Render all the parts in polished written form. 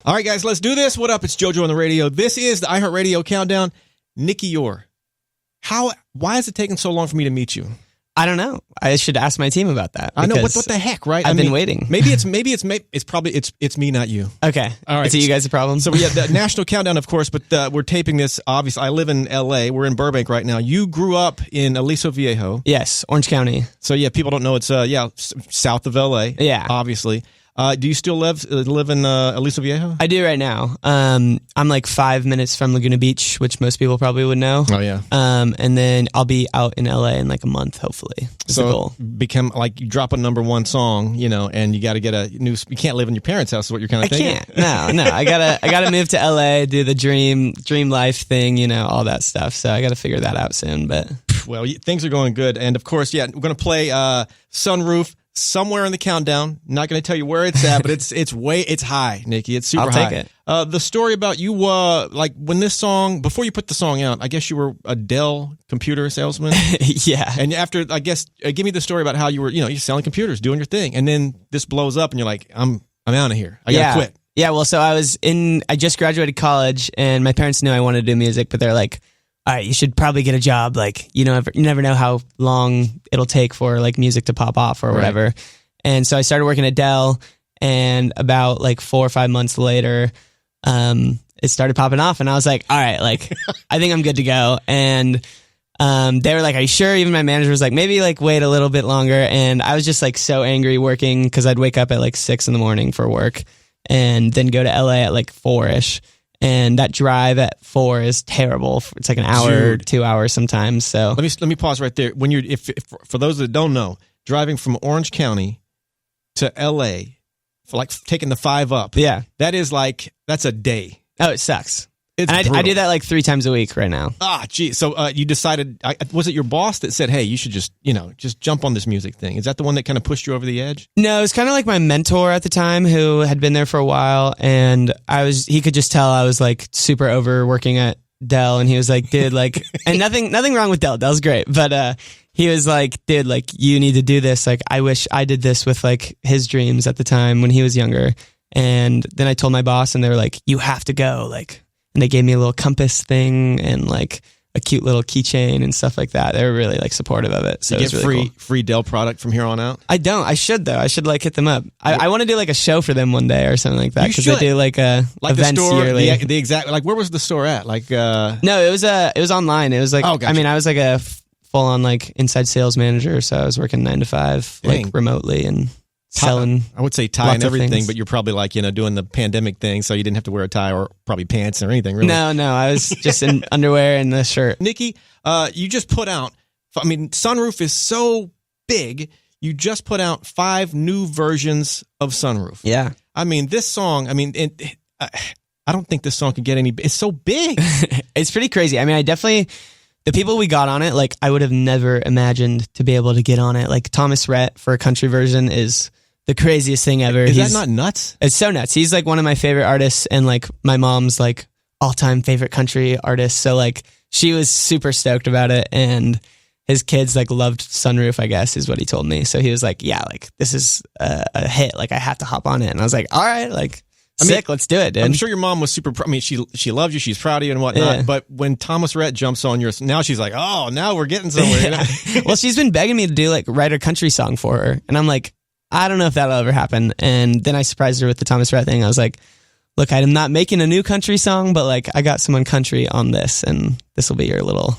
All right, guys, let's do this. What up? It's JoJo on the radio. This is the iHeartRadio Countdown. Nicky Youre. Why is it taking so long for me to meet you? I don't know. I should ask my team about that. I know what the heck, right? I've been waiting. Maybe it's me, not you. Okay. All right. So you guys a problem? So we have the national countdown, of course, but we're taping this. Obviously, I live in LA. We're in Burbank right now. You grew up in Aliso Viejo. Yes, Orange County. So yeah, people don't know it's south of LA. Yeah, obviously. Do you still live in Aliso Viejo? I do right now. I'm like 5 minutes from Laguna Beach, which most people probably would know. Oh yeah. And then I'll be out in LA in like a month, hopefully. That's the goal. Become like you drop a #1 song, and you got to get a new. You can't live in your parents' house. Is what you're kind of thinking? I can't. No. I gotta move to LA, do the dream life thing, all that stuff. So I got to figure that out soon. But well, things are going good, and of course, we're going to play Sunroof. Somewhere in the countdown, not going to tell you where it's at, but it's high, Nicky. It's super high. I'll take it. The story about you, like when this song, before you put the song out, I guess you were a Dell computer salesman. Yeah. And after, I guess, give me the story about how you were, you're selling computers, doing your thing, and then this blows up, and you're like, I'm out of here. I gotta quit. Yeah. Well, so I just graduated college, and my parents knew I wanted to do music, but they're like, all right, you should probably get a job. Like, you never know how long it'll take for like music to pop off or whatever. And so I started working at Dell, and about like 4 or 5 months later, it started popping off, and I was like, all right, like, I think I'm good to go. And they were like, are you sure? Even my manager was like, maybe like wait a little bit longer. And I was just like so angry working because I'd wake up at like 6 a.m. for work and then go to LA at like 4-ish. And that drive at 4 is terrible. It's like an hour, 2 hours sometimes. So let me pause right there. When if for those that don't know, driving from Orange County to LA, for like taking the 5 up, that's a day. Oh, it sucks. It's I do that like 3 times a week right now. Gee. So you decided, was it your boss that said, hey, you should just jump on this music thing? Is that the one that kind of pushed you over the edge? No, it was kind of like my mentor at the time who had been there for a while. And he could just tell I was like super overworking at Dell. And he was like, dude, like, and nothing wrong with Dell. Dell's great. But he was like, dude, like, you need to do this. Like, I wish I did this with like his dreams at the time when he was younger. And then I told my boss, and they were like, you have to go. Like, and they gave me a little compass thing and like a cute little keychain and stuff like that. They were really like supportive of it. So you get really free Dell product from here on out? I don't. I should though. I should like hit them up. I want to do like a show for them one day or something like that, because they do like events the store, yearly. The exact, like, where was the store at? Like no, it was online. It was like gotcha. I mean, I was like a full on like inside sales manager, so I was working 9 to 5 like remotely and selling. I would say tie and everything, things. but you're probably like, doing the pandemic thing, so you didn't have to wear a tie or probably pants or anything, really. No, I was just in underwear and a shirt. Nicky, you just put out, Sunroof is so big, you just put out 5 new versions of Sunroof. Yeah. This song, I don't think this song could get any, it's so big. It's pretty crazy. The people we got on it, like, I would have never imagined to be able to get on it. Like, Thomas Rhett for a country version is the craziest thing ever. Is that not nuts? It's so nuts. He's like one of my favorite artists, and like my mom's like all-time favorite country artist. So like she was super stoked about it, and his kids like loved Sunroof, I guess, is what he told me. So he was like, yeah, like this is a hit. Like I have to hop on it. And I was like, all right, like sick, let's do it, dude. I'm sure your mom was super, she loves you, she's proud of you and whatnot, but when Thomas Rhett jumps on yours, now she's like, oh, now we're getting somewhere. Well, she's been begging me to do like write a country song for her. And I'm like, I don't know if that'll ever happen. And then I surprised her with the Thomas Rhett thing. I was like, look, I'm not making a new country song, but like I got someone country on this, and this will be your little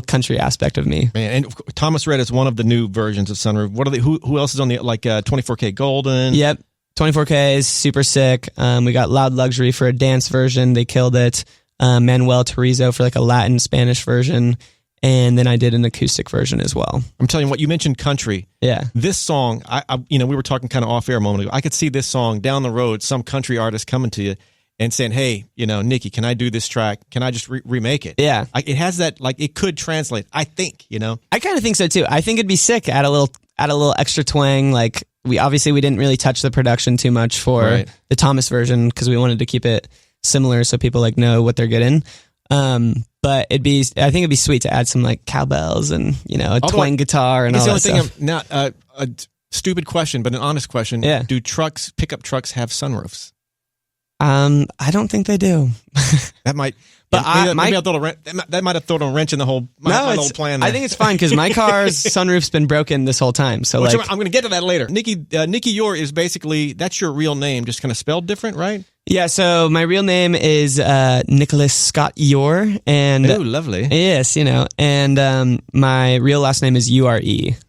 country aspect of me. Man, and Thomas Rhett is one of the new versions of Sunroof. What are they? Who else is on the 24kGoldn? Yep. 24K is super sick. We got Loud Luxury for a dance version. They killed it. Manuel Turizo for like a Latin Spanish version. And then I did an acoustic version as well. I'm telling you what, you mentioned country. Yeah. This song, we were talking kind of off air a moment ago. I could see this song down the road, some country artist coming to you and saying, hey, Nicky, can I do this track? Can I just remake it? Yeah. It has that, like, it could translate, I think, I kind of think so too. I think it'd be sick. Add a little extra twang. Like, we didn't really touch the production too much for the Thomas version because we wanted to keep it similar so people like know what they're getting. But I think it'd be sweet to add some like cowbells and a twang guitar and all that stuff. Now, a stupid question, but an honest question. Yeah. Do pickup trucks have sunroofs? I don't think they do. That might, but maybe I'll throw a wrench, that might have thrown a wrench in the whole my little plan. There. I think it's fine because my car's sunroof's been broken this whole time. So I'm going to get to that later. Nicky Youre is basically, that's your real name, just kind of spelled different, right? Yeah. So my real name is Nicholas Scott Youre, and oh, lovely. Yes, and my real last name is Ure.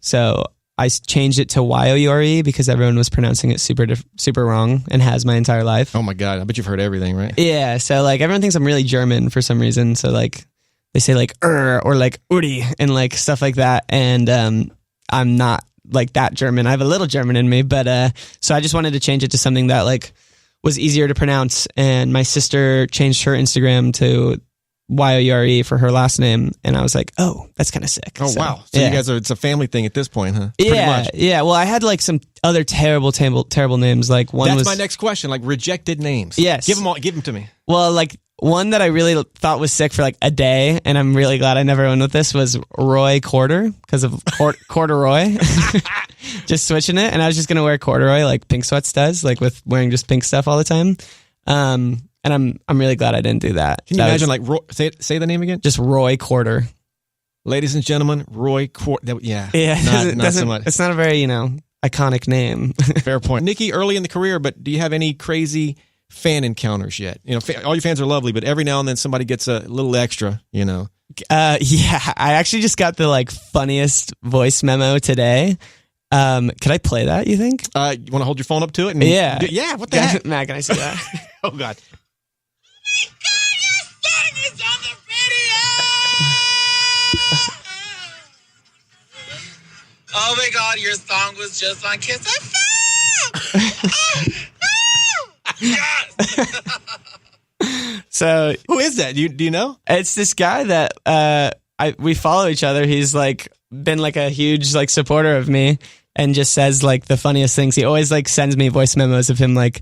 So I changed it to Youre because everyone was pronouncing it super wrong and has my entire life. Oh my God. I bet you've heard everything, right? Yeah. So like everyone thinks I'm really German for some reason. So like they say like or like Uri and like stuff like that. And I'm not like that German. I have a little German in me, but so I just wanted to change it to something that like was easier to pronounce. And my sister changed her Instagram to Youre for her last name, and I was like, "Oh, that's kind of sick." Oh, so, wow! So you guys it's a family thing at this point, huh? Pretty much. Yeah. Well, I had like some other terrible names. Like one that's was my next question. Like rejected names. Yes, give them to me. Well, like one that I really thought was sick for like a day, and I'm really glad I never went with this was Roy Quarter because of corduroy. Just switching it, and I was just gonna wear corduroy like Pink Sweats does, like with wearing just pink stuff all the time. And I'm really glad I didn't do that. Can you imagine like Roy, say the name again? Just Roy Quarter. Ladies and gentlemen, Roy Quarter. Yeah. Not so much. It's not a very, iconic name. Fair point. Nicky, early in the career, but do you have any crazy fan encounters yet? All your fans are lovely, but every now and then somebody gets a little extra, Yeah, I actually just got the like funniest voice memo today. Could I play that, you think? You want to hold your phone up to it? And yeah, what the heck? Matt, can I see that? Oh, God. Oh my God, your song was just on Kiss FM. Yes. So who is that? Do you know? It's this guy that we follow each other. He's like been like a huge like supporter of me and just says like the funniest things. He always like sends me voice memos of him like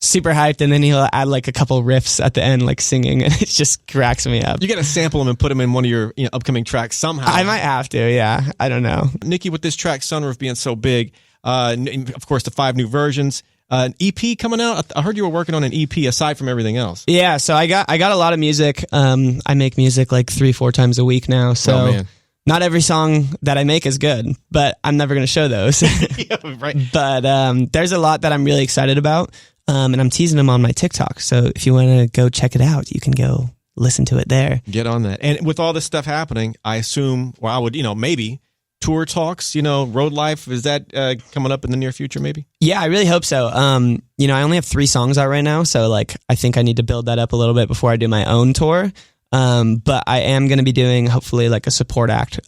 super hyped, and then he'll add like a couple riffs at the end, like singing, and it just cracks me up. You got to sample him and put him in one of your upcoming tracks somehow. I might have to, yeah. I don't know. Nicky, with this track Sunroof being so big, of course the 5 new versions, an EP coming out. I heard you were working on an EP aside from everything else. Yeah, so I got a lot of music. I make music like 3-4 times a week now, so not every song that I make is good, but I'm never going to show those. Yeah, right. But there's a lot that I'm really excited about. And I'm teasing them on my TikTok. So if you want to go check it out, you can go listen to it there. Get on that. And with all this stuff happening, I assume, I would, maybe tour talks, road life, is that coming up in the near future maybe? Yeah, I really hope so. I only have 3 songs out right now. So like, I think I need to build that up a little bit before I do my own tour. But I am going to be doing hopefully like a support act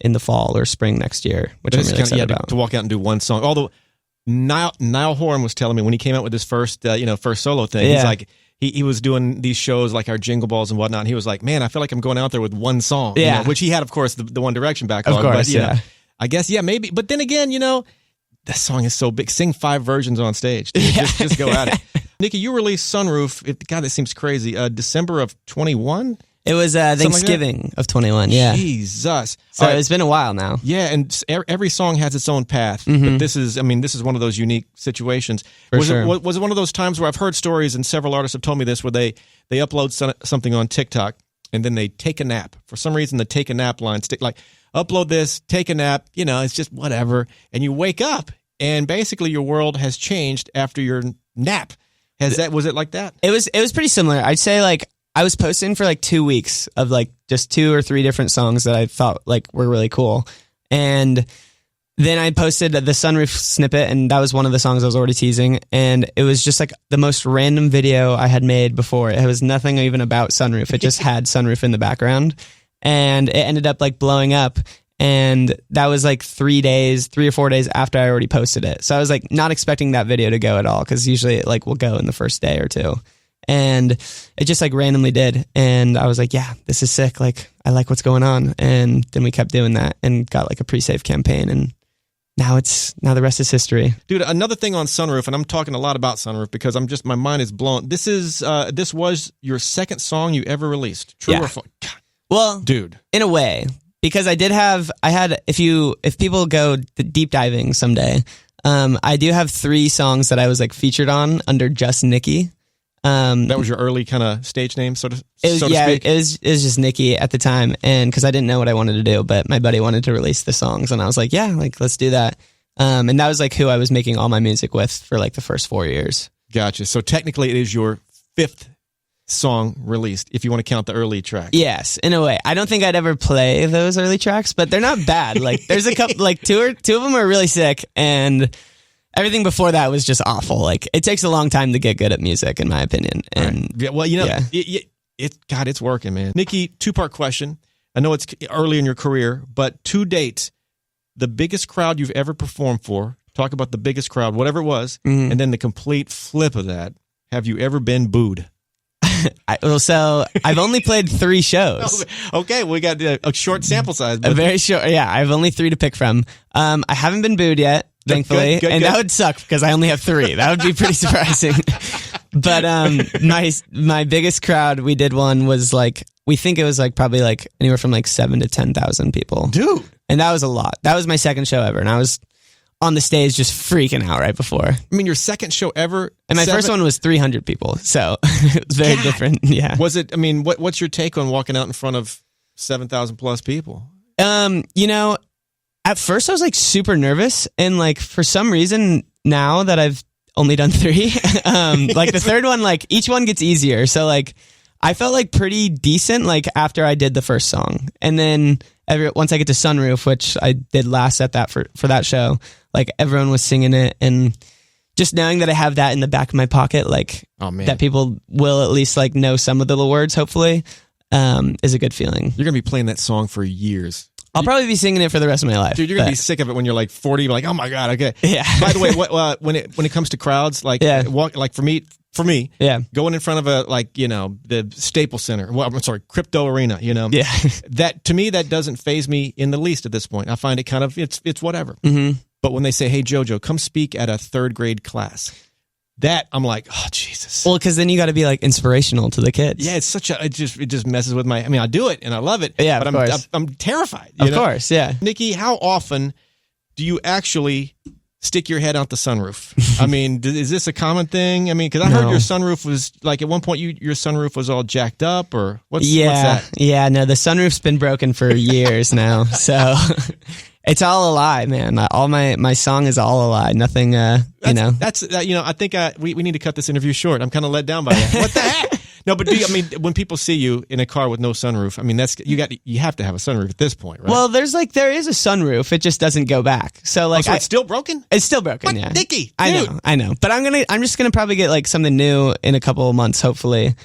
in the fall or spring next year, which I'm really excited about. To walk out and do one song. Although Niall Horan was telling me when he came out with his first solo thing, he's like, he was doing these shows like our Jingle Balls and whatnot. And he was like, man, I feel like I'm going out there with one song. Yeah. Which he had, of course, the One Direction backlog. Of course, but, I guess, maybe. But then again, that song is so big. Sing 5 versions on stage. Dude. Just go at it. Nicky, you released Sunroof. God, that seems crazy. December of 21? It was Thanksgiving of 21, yeah. Jesus. So it's been a while now. Yeah, and every song has its own path. Mm-hmm. But this is one of those unique situations. Was it one of those times where I've heard stories, and several artists have told me this, where they upload something on TikTok, and then they take a nap. For some reason, the take a nap line, like, upload this, take a nap, it's just whatever. And you wake up, and basically your world has changed after your nap. Was it like that? It was pretty similar. I'd say like, I was posting for like 2 weeks of like just 2 or 3 different songs that I thought like were really cool. And then I posted the Sunroof snippet, and that was one of the songs I was already teasing. And it was just like the most random video I had made before. It was nothing even about Sunroof. It just had Sunroof in the background, and it ended up like blowing up. And that was like 3 or 4 days after I already posted it. So I was like not expecting that video to go at all, because usually it like will go in the first day or 2. And it just like randomly did. And I was like, yeah, this is sick. Like, I like what's going on. And then we kept doing that and got like a pre-save campaign. And now the rest is history. Dude, another thing on Sunroof, and I'm talking a lot about Sunroof because my mind is blown. This was your second song you ever released. True or false? Well, dude, in a way, because if people go deep diving someday, I do have 3 songs that I was like featured on under just Nicky. That was your early kind of stage name, so to speak? It was just Nicky at the time, and because I didn't know what I wanted to do, but my buddy wanted to release the songs, and I was like, yeah, like let's do that. And that was like who I was making all my music with for like the first 4 years. Gotcha. So technically it is your 5th song released, if you want to count the early tracks. Yes, in a way. I don't think I'd ever play those early tracks, but they're not bad. Like there's a couple, like two of them are really sick, and everything before that was just awful. Like it takes a long time to get good at music, in my opinion. And right. Yeah, well, it's working, man. Nicky, 2-part question. I know it's early in your career, but to date, the biggest crowd you've ever performed for. Talk about the biggest crowd, whatever it was, and then the complete flip of that. Have you ever been booed? So I've only played 3 shows. Okay, we got a short sample size. A very short, yeah. I have only 3 to pick from. I haven't been booed yet, thankfully, good. That would suck because I only have 3. That would be pretty surprising. But my biggest crowd, we did one was like, we think it was like probably like anywhere from like 7,000 to 10,000 people, dude. And that was a lot. That was my second show ever, and I was on the stage just freaking out right before. I mean, your second show ever, and my first one was 300 people, so it was very different. Yeah. Was it? I mean, what's your take on walking out in front of 7,000 plus people? At first I was like super nervous, and like for some reason now that I've only done 3, like the third one, like each one gets easier. So like I felt like pretty decent like after I did the first song, and then once I get to Sunroof, which I did last at that for that show, like everyone was singing it, and just knowing that I have that in the back of my pocket, like that people will at least like know some of the words, hopefully, is a good feeling. You're gonna be playing that song for years. I'll probably be singing it for the rest of my life. Dude, you're gonna be sick of it when you're like 40. You're like, oh my god, okay. Yeah. By the way, when it comes to crowds, like like for me, going in front of the Staples Center. Well, I'm sorry, Crypto Arena. That to me that doesn't faze me in the least at this point. I find it kind of it's whatever. Mm-hmm. But when they say, "Hey JoJo, come speak at a 3rd grade class," that I'm like, oh Jesus. Well, because then you got to be like inspirational to the kids. Yeah, it's it just messes with my. I mean, I do it and I love it. Yeah, but I'm terrified. Of course, yeah. Nicky, how often do you actually stick your head out the sunroof? I mean, is this a common thing? I mean, because I heard your sunroof was like at one point your sunroof was all jacked up, or what's that? Yeah, no, the sunroof's been broken for years now, so. It's all a lie, man. All my song is all a lie. Nothing, I think we need to cut this interview short. I'm kind of let down by that. What the heck? No, but when people see you in a car with no sunroof, I mean, you have to have a sunroof at this point, right? Well, there is a sunroof. It just doesn't go back. So like, it's still broken? It's still broken. What? Yeah. Nicky, I know. But I'm just gonna probably get like something new in a couple of months, hopefully.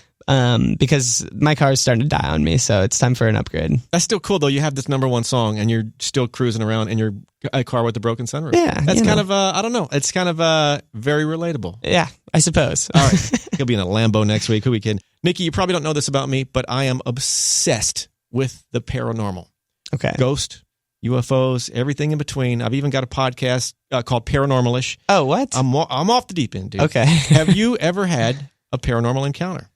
Because my car is starting to die on me, so it's time for an upgrade. That's still cool, though. You have this #1 song, and you're still cruising around in your car with the broken sunroof. Yeah, that's kind of I don't know. It's kind of very relatable. Yeah, I suppose. All right, he'll be in a Lambo next week. Who we kidding? Nicky, you probably don't know this about me, but I am obsessed with the paranormal. Okay, ghost, UFOs, everything in between. I've even got a podcast called Paranormal-ish. Oh, what? I'm off the deep end, dude. Okay. Have you ever had a paranormal encounter?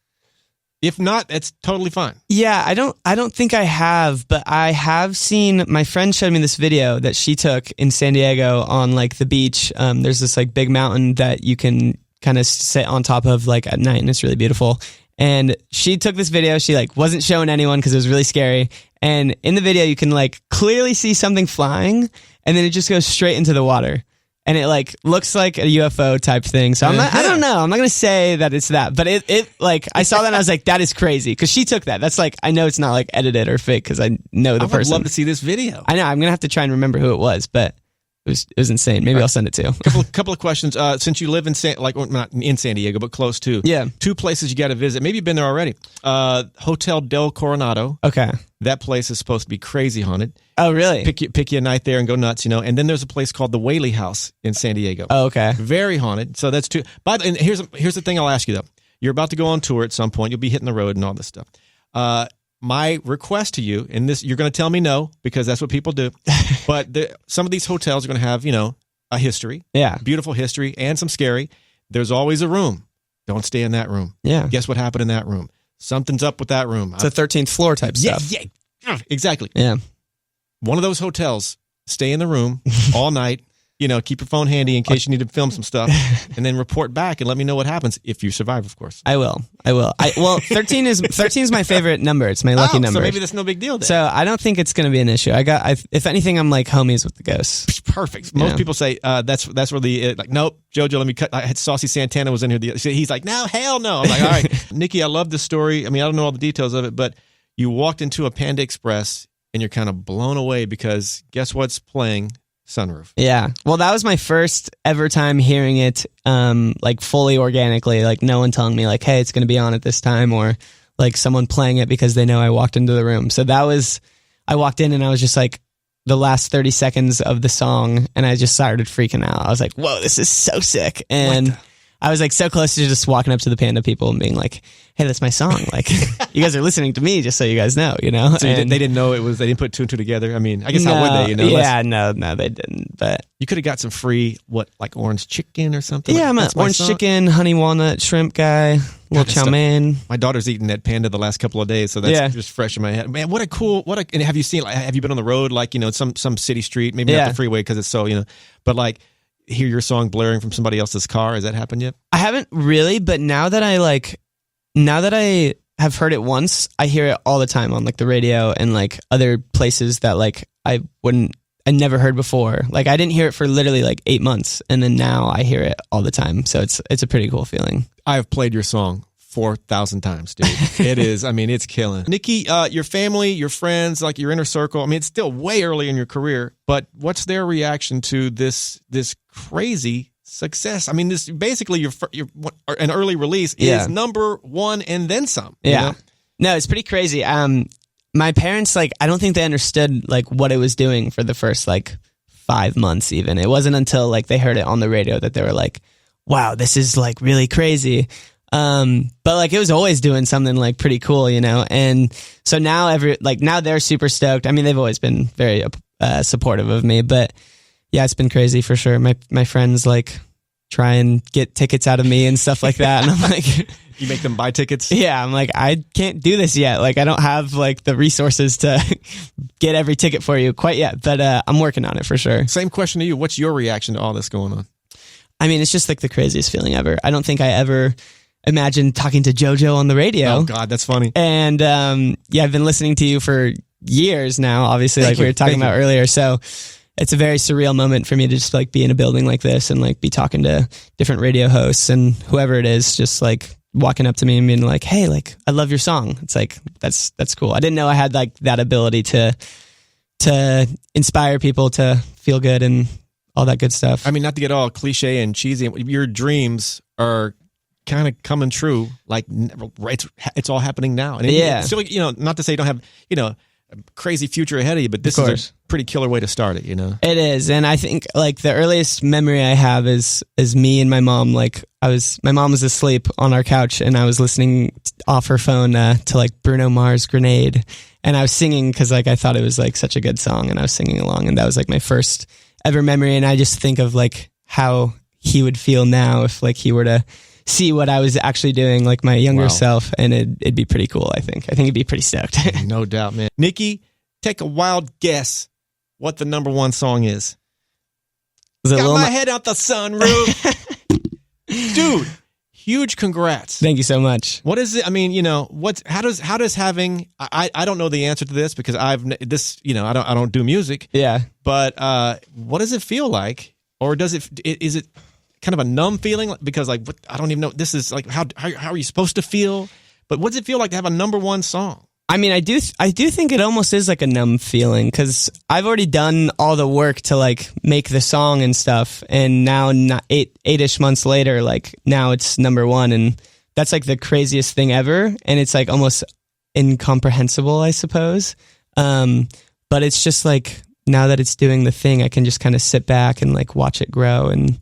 If not, it's totally fine. Yeah, I don't think I have, but I have seen, my friend showed me this video that she took in San Diego on like the beach. There's this like big mountain that you can kind of sit on top of like at night, and it's really beautiful. And she took this video. She like wasn't showing anyone because it was really scary. And in the video, you can like clearly see something flying, and then it just goes straight into the water. And it like looks like a UFO type thing. So I don't know. I'm not going to say that it's that, but it like, I saw that and I was like, that is crazy. Cause she took that. That's like, I know it's not like edited or fake cause I know the person. I would love to see this video. I know. I'm going to have to try and remember who it was, but it was insane. Maybe I'll send it to you. Couple of questions. Since you live in not in San Diego, but close to. Yeah. 2 places you got to visit. Maybe you've been there already. Hotel Del Coronado. Okay. That place is supposed to be crazy haunted. Oh, really? Pick you a night there and go nuts, And then there's a place called the Whaley House in San Diego. Oh, okay. Very haunted. So that's 2. And here's the thing I'll ask you though. You're about to go on tour at some point. You'll be hitting the road and all this stuff. My request to you, and this you're going to tell me no because that's what people do. But some of these hotels are going to have a history, beautiful history, and some scary. There's always a room. Don't stay in that room. Yeah. Guess what happened in that room? Something's up with that room. It's a 13th floor type stuff. Yeah, exactly. Yeah. One of those hotels, stay in the room all night. keep your phone handy in case you need to film some stuff, and then report back and let me know what happens if you survive, of course. I will. Well, 13 is my favorite number. It's my lucky number. So maybe that's no big deal then. So I don't think it's going to be an issue. If anything, I'm like homies with the ghosts. Perfect. Most people say that's where the nope, JoJo, let me cut. I had Saucy Santana was in here. He's like, no, hell no. I'm like, all right, Nikki, I love this story. I mean, I don't know all the details of it, but you walked into a Panda Express and you're kind of blown away because guess what's playing? Sunroof. Yeah. Well, that was my first ever time hearing it, like fully organically, like no one telling me like, hey, it's going to be on at this time, or like someone playing it because they know I walked into the room. So I walked in and I was just like the last 30 seconds of the song and I just started freaking out. I was like, whoa, this is so sick. And I was like so close to just walking up to the Panda people and being like, hey, that's my song. Like, you guys are listening to me, just so you guys know, So they didn't know they didn't put two and two together. I mean, I guess how would they, Yeah, no, they didn't. But you could have got some free, like orange chicken or something? Yeah, I'm an orange chicken, honey walnut, shrimp guy, little chow mein. My daughter's eaten at Panda the last couple of days, so that's just fresh in my head. Man, and have you seen, like, have you been on the road, like, some city street, maybe not the freeway because it's so, but like, hear your song blaring from somebody else's car? Has that happened yet? I haven't really, but now that I have heard it once, I hear it all the time on like the radio and like other places that like I never heard before. Like I didn't hear it for literally like 8 months, and then now I hear it all the time. So it's a pretty cool feeling. I have played your song 4,000 times, dude. It is. I mean, it's killing. Nikki, your family, your friends, like your inner circle. I mean, it's still way early in your career, but what's their reaction to this crazy success? I mean, this basically your an early release is number one and then some. Yeah. No, it's pretty crazy. My parents, like, I don't think they understood like what it was doing for the first like 5 months. Even it wasn't until like they heard it on the radio that they were like, "Wow, this is like really crazy." But like it was always doing something like pretty cool, And so now now they're super stoked. I mean, they've always been very supportive of me, but yeah, it's been crazy for sure. My friends like try and get tickets out of me and stuff like that, and I'm like, you make them buy tickets? Yeah, I'm like, I can't do this yet. Like, I don't have like the resources to get every ticket for you quite yet, but I'm working on it for sure. Same question to you. What's your reaction to all this going on? I mean, it's just like the craziest feeling ever. I don't think I ever imagined talking to JoJo on the radio. Oh God, that's funny. And I've been listening to you for years now, obviously, like we were talking about earlier. So it's a very surreal moment for me to just like be in a building like this and like be talking to different radio hosts and whoever it is, just like walking up to me and being like, hey, like, I love your song. It's like, that's cool. I didn't know I had like that ability to inspire people to feel good and all that good stuff. I mean, not to get all cliche and cheesy, your dreams are kind of coming true. Like, it's all happening now. And it's still, not to say you don't have, a crazy future ahead of you, but this is a pretty killer way to start it, It is. And I think like the earliest memory I have is me and my mom. Like my mom was asleep on our couch and I was listening off her phone to like Bruno Mars Grenade. And I was singing because like I thought it was like such a good song and I was singing along, and that was like my first ever memory. And I just think of like how he would feel now if like he were to see what I was actually doing, like my younger self, and it'd be pretty cool. I think it'd be pretty stoked. No doubt, man. Nikki, take a wild guess what the number one song is. Got my head out the sunroof. Dude, huge congrats. Thank you so much. What is it? I mean, how does having, I don't know the answer to this because I don't do music. Yeah. But what does it feel like? Or is it kind of a numb feeling? Because like, I don't even know. This is like, how are you supposed to feel? But what does it feel like to have a number one song? I mean, I do think it almost is like a numb feeling because I've already done all the work to like make the song and stuff, and now eight-ish months later, like now it's number one, and that's like the craziest thing ever, and it's like almost incomprehensible, I suppose. But it's just like now that it's doing the thing, I can just kind of sit back and like watch it grow and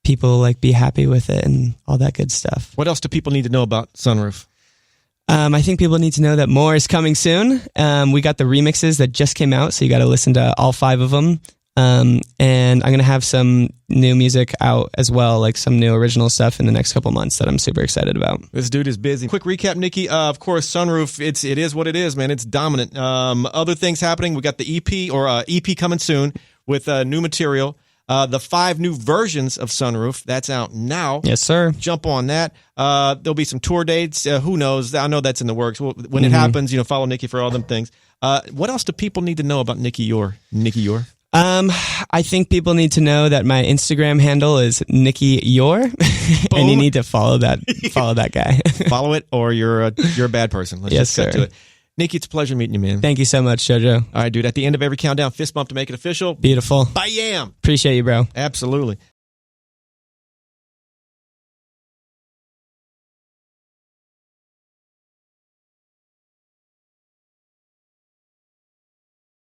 people like be happy with it and all that good stuff. What else do people need to know about Sunroof? I think people need to know that more is coming soon. We got the remixes that just came out, so you got to listen to all 5 of them. And I'm going to have some new music out as well, like some new original stuff in the next couple months that I'm super excited about. This dude is busy. Quick recap, Nikki. Of course, Sunroof, it is what it is, man. It's dominant. Other things happening. We got the EP coming soon with new material. The 5 new versions of Sunroof, that's out now. Yes, sir. Jump on that. There'll be some tour dates. Who knows? I know that's in the works. When it happens, follow Nicky for all them things. What else do people need to know about Nicky Youre? Nicky Youre? I think people need to know that my Instagram handle is Nicky Youre, and you need to follow that guy. Follow it, or you're a bad person. Let's just cut to it. Nicky, it's a pleasure meeting you, man. Thank you so much, JoJo. All right, dude. At the end of every countdown, fist bump to make it official. Beautiful. Bam! Appreciate you, bro. Absolutely.